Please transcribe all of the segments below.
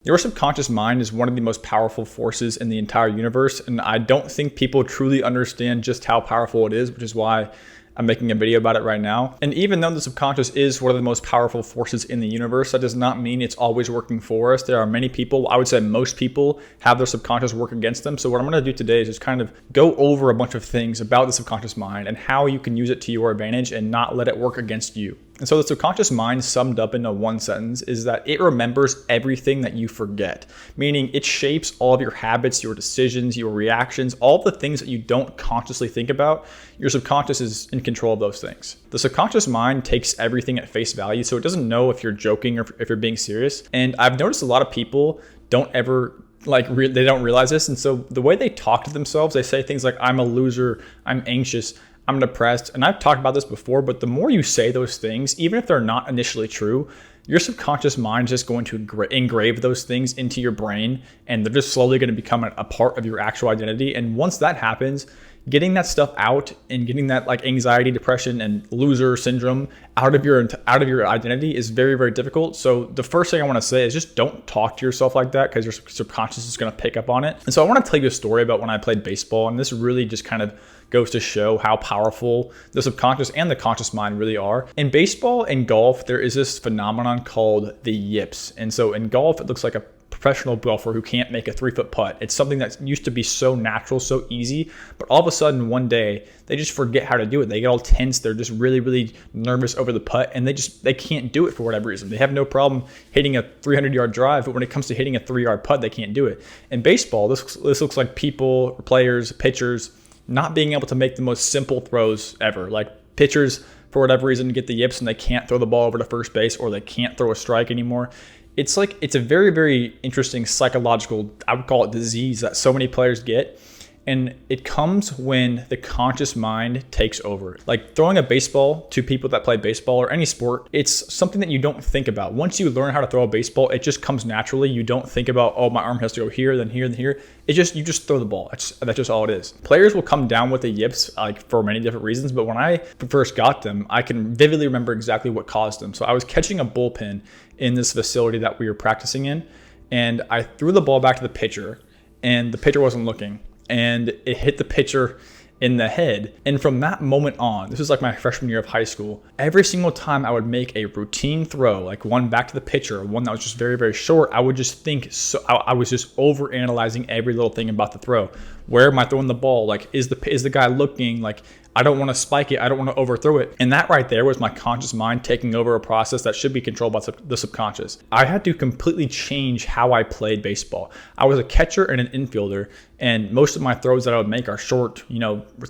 Your subconscious mind is one of the most powerful forces in the entire universe, and I don't think people truly understand just how powerful it is, which is why I'm making a video about it right now. And even though the subconscious is one of the most powerful forces in the universe, that does not mean it's always working for us. There are many people, I would say most people, have their subconscious work against them. So what I'm going to do today is just kind of go over a bunch of things about the subconscious mind and how you can use it to your advantage and not let it work against you. And so the subconscious mind, summed up into one sentence, is that it remembers everything that you forget, meaning it shapes all of your habits, your decisions, your reactions, all the things that you don't consciously think about. Your subconscious is in control of those things. The subconscious mind takes everything at face value, so it doesn't know if you're joking or if you're being serious. And I've noticed a lot of people don't ever they don't realize this. And so the way they talk to themselves, they say things like, I'm a loser, I'm anxious, I'm depressed. And I've talked about this before, but the more you say those things, even if they're not initially true, your subconscious mind is just going to engrave those things into your brain, and they're just slowly going to become a part of your actual identity. And once that happens, getting that stuff out and getting that anxiety, depression, and loser syndrome out of your identity is very, very difficult. So the first thing I want to say is just don't talk to yourself like that, because your subconscious is going to pick up on it. And so I want to tell you a story about when I played baseball, and this really just kind of goes to show how powerful the subconscious and the conscious mind really are. In baseball and golf, there is this phenomenon called the yips. And so in golf, it looks like a professional golfer who can't make a 3-foot putt. It's something that used to be so natural, so easy, but all of a sudden one day they just forget how to do it. They get all tense. They're just really, really nervous over the putt, and they can't do it for whatever reason. They have no problem hitting a 300-yard drive, but when it comes to hitting a 3-yard putt, they can't do it. In baseball, this looks like people, players, pitchers, not being able to make the most simple throws ever. Like pitchers, for whatever reason, get the yips and they can't throw the ball over to first base, or they can't throw a strike anymore. It's a very, very interesting psychological, I would call it, disease that so many players get. And it comes when the conscious mind takes over. Like throwing a baseball to people that play baseball or any sport, it's something that you don't think about. Once you learn how to throw a baseball, it just comes naturally. You don't think about, oh, my arm has to go here, then here, then here. You just throw the ball. That's just all it is. Players will come down with the yips for many different reasons, but when I first got them, I can vividly remember exactly what caused them. So I was catching a bullpen in this facility that we were practicing in, and I threw the ball back to the pitcher, and the pitcher wasn't looking. And it hit the pitcher in the head. And from that moment on, this was like my freshman year of high school, every single time I would make a routine throw, like one back to the pitcher, one that was just very, very short, I would just think, I was just over analyzing every little thing about the throw. Where am I throwing the ball? Like, is the guy looking? Like, I don't want to spike it. I don't want to overthrow it. And that right there was my conscious mind taking over a process that should be controlled by the subconscious. I had to completely change how I played baseball. I was a catcher and an infielder, and most of my throws that I would make are short,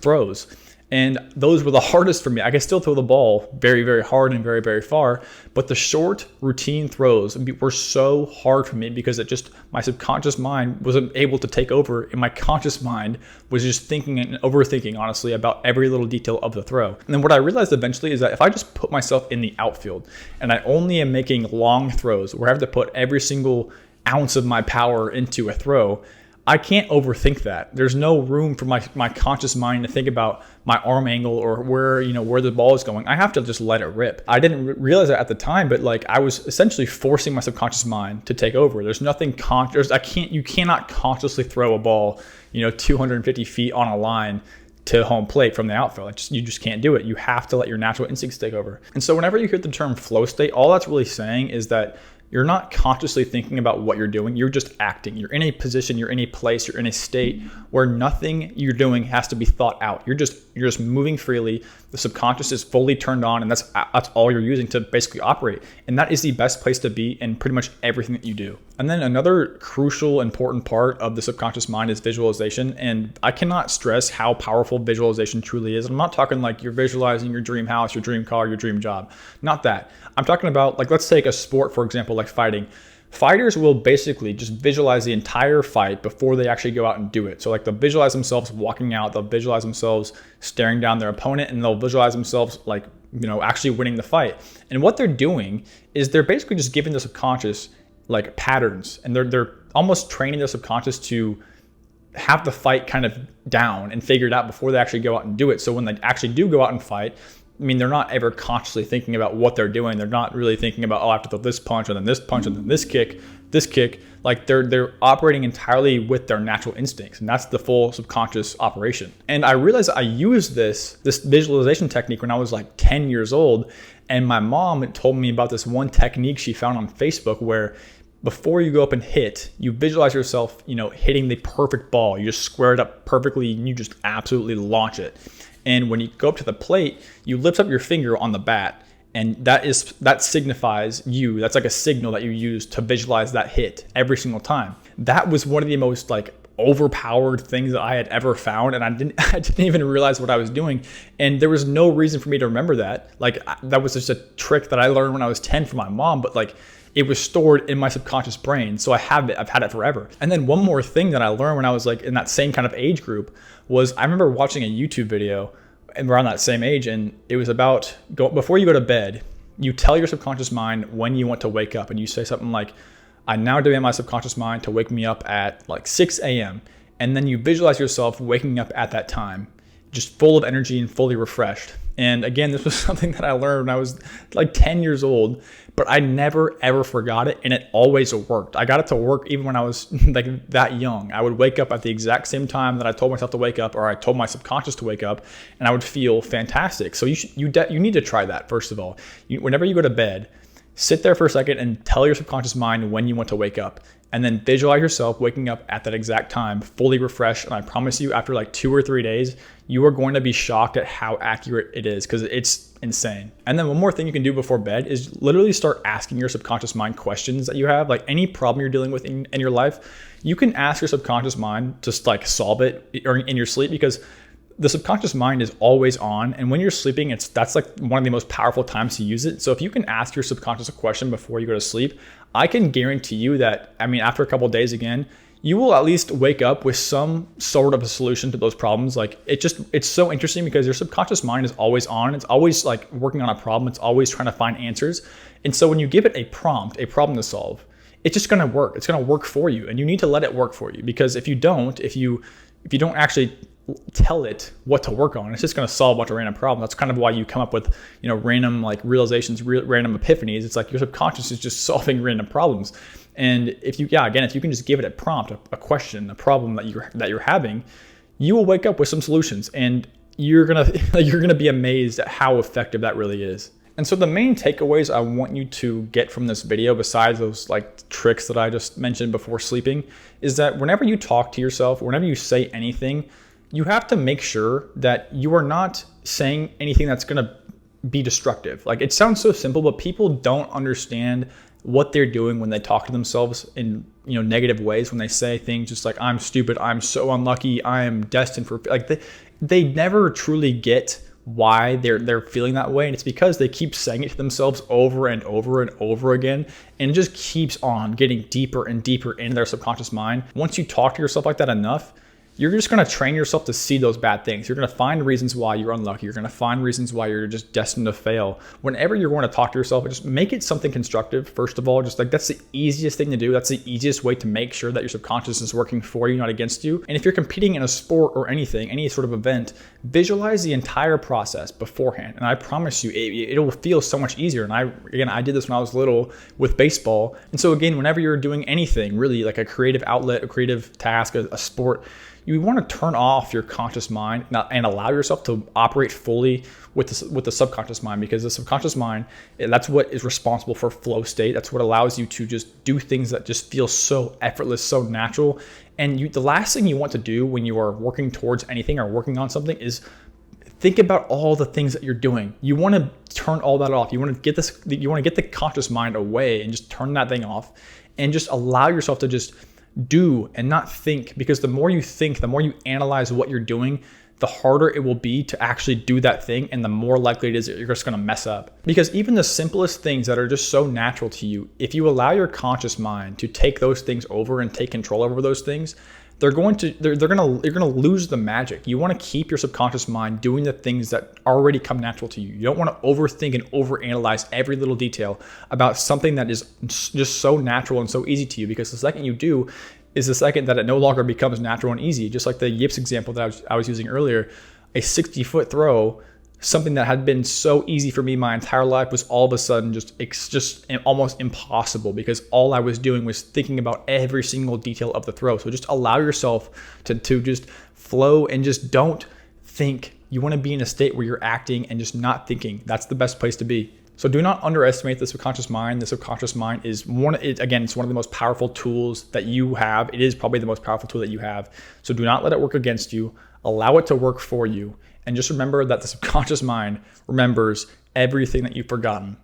throws. And those were the hardest for me. I could still throw the ball very, very hard and very, very far, but the short routine throws were so hard for me because my subconscious mind wasn't able to take over, and my conscious mind was just thinking and overthinking, honestly, about every little detail of the throw. And then what I realized eventually is that if I just put myself in the outfield and I only am making long throws where I have to put every single ounce of my power into a throw, I can't overthink that. There's no room for my conscious mind to think about my arm angle or where the ball is going. I have to just let it rip. I didn't realize that at the time, but I was essentially forcing my subconscious mind to take over. There's nothing conscious. You cannot consciously throw a ball, 250 feet on a line to home plate from the outfield. You just can't do it. You have to let your natural instincts take over. And so whenever you hear the term flow state, all that's really saying is that you're not consciously thinking about what you're doing. You're just acting. You're in a position, you're in a place, you're in a state where nothing you're doing has to be thought out. You're just moving freely. The subconscious is fully turned on, and that's all you're using to basically operate. And that is the best place to be in pretty much everything that you do. And then another crucial, important part of the subconscious mind is visualization. And I cannot stress how powerful visualization truly is. I'm not talking like you're visualizing your dream house, your dream car, your dream job. Not that. I'm talking about, let's take a sport, for example, like fighting. Fighters will basically just visualize the entire fight before they actually go out and do it. So they'll visualize themselves walking out, they'll visualize themselves staring down their opponent, and they'll visualize themselves actually winning the fight. And what they're doing is they're basically just giving the subconscious patterns, and they're almost training their subconscious to have the fight kind of down and figured out before they actually go out and do it. So when they actually do go out and fight, they're not ever consciously thinking about what they're doing. They're not really thinking about, I have to throw this punch and then this punch and then this kick. this kick, like they're operating entirely with their natural instincts, and that's the full subconscious operation. And I realized I used this visualization technique when I was like 10 years old, and my mom told me about this one technique she found on Facebook where before you go up and hit, you visualize yourself, hitting the perfect ball. You just square it up perfectly and you just absolutely launch it. And when you go up to the plate, you lift up your finger on the bat. And that signifies you. That's like a signal that you use to visualize that hit every single time. That was one of the most like overpowered things that I had ever found, and I didn't even realize what I was doing. And there was no reason for me to remember that. Like that was just a trick that I learned when I was 10 from my mom, but like it was stored in my subconscious brain. So I've had it forever. And then one more thing that I learned when I was like in that same kind of age group was I remember watching a YouTube video and around that same age, and it was about before you go to bed, you tell your subconscious mind when you want to wake up, and you say something like, I now demand my subconscious mind to wake me up at like 6 a.m. And then you visualize yourself waking up at that time, just full of energy and fully refreshed. And again, this was something that I learned when I was like 10 years old, but I never ever forgot it, and it always worked. I got it to work even when I was like that young. I would wake up at the exact same time that I told myself to wake up, or I told my subconscious to wake up, and I would feel fantastic. So you need to try that. First of all, whenever you go to bed, sit there for a second and tell your subconscious mind when you want to wake up, and then visualize yourself waking up at that exact time, fully refreshed. And I promise you, after like 2 or 3 days, you are going to be shocked at how accurate it is, because it's insane. And then one more thing you can do before bed is literally start asking your subconscious mind questions that you have, like any problem you're dealing with in your life. You can ask your subconscious mind to like solve it in your sleep, because the subconscious mind is always on, and when you're sleeping, that's like one of the most powerful times to use it. So if you can ask your subconscious a question before you go to sleep, I can guarantee you that, after a couple of days again, you will at least wake up with some sort of a solution to those problems. Like it's so interesting because your subconscious mind is always on. It's always like working on a problem. It's always trying to find answers. And so when you give it a prompt, a problem to solve, it's just going to work. It's going to work for you, and you need to let it work for you, because if you don't actually tell it what to work on, it's just going to solve a bunch of random problems. That's kind of why you come up with random like realizations, random epiphanies. It's like your subconscious is just solving random problems. And if you can just give it a prompt, a question, a problem that you're having, you will wake up with some solutions, and you're gonna be amazed at how effective that really is. And so the main takeaways I want you to get from this video, besides those like tricks that I just mentioned before sleeping, is that whenever you talk to yourself, whenever you say anything, you have to make sure that you are not saying anything that's going to be destructive. Like, it sounds so simple, but people don't understand what they're doing when they talk to themselves in negative ways, when they say things just like, I'm stupid, I'm so unlucky, I am destined for, like, they never truly get why they're feeling that way. And it's because they keep saying it to themselves over and over and over again, and it just keeps on getting deeper and deeper into their subconscious mind. Once you talk to yourself like that enough, you're just going to train yourself to see those bad things. You're going to find reasons why you're unlucky. You're going to find reasons why you're just destined to fail. Whenever you're going to talk to yourself, just make it something constructive. First of all, just like, that's the easiest thing to do. That's the easiest way to make sure that your subconscious is working for you, not against you. And if you're competing in a sport or anything, any sort of event, visualize the entire process beforehand. And I promise you, it will feel so much easier. And I did this when I was little with baseball. And so again, whenever you're doing anything, really like a creative outlet, a creative task, a sport, you want to turn off your conscious mind and allow yourself to operate fully with the subconscious mind, because the subconscious mind, that's what is responsible for flow state. That's what allows you to just do things that just feel so effortless, so natural. And the last thing you want to do when you are working towards anything or working on something is think about all the things that you're doing. You want to turn all that off. You want to get the conscious mind away and just turn that thing off, and just allow yourself to just do and not think, because the more you think, the more you analyze what you're doing, the harder it will be to actually do that thing, and the more likely it is that you're just going to mess up. Because even the simplest things that are just so natural to you, if you allow your conscious mind to take those things over and take control over those things, you're going to lose the magic. You want to keep your subconscious mind doing the things that already come natural to you. You don't want to overthink and overanalyze every little detail about something that is just so natural and so easy to you, because the second you do is the second that it no longer becomes natural and easy. Just like the yips example that I was using earlier, a 60-foot throw something that had been so easy for me my entire life was all of a sudden just almost impossible, because all I was doing was thinking about every single detail of the throw. So just allow yourself to just flow and just don't think. You want to be in a state where you're acting and just not thinking. That's the best place to be. So do not underestimate the subconscious mind. The subconscious mind is it's one of the most powerful tools that you have. It is probably the most powerful tool that you have. So do not let it work against you. Allow it to work for you. And just remember that the subconscious mind remembers everything that you've forgotten.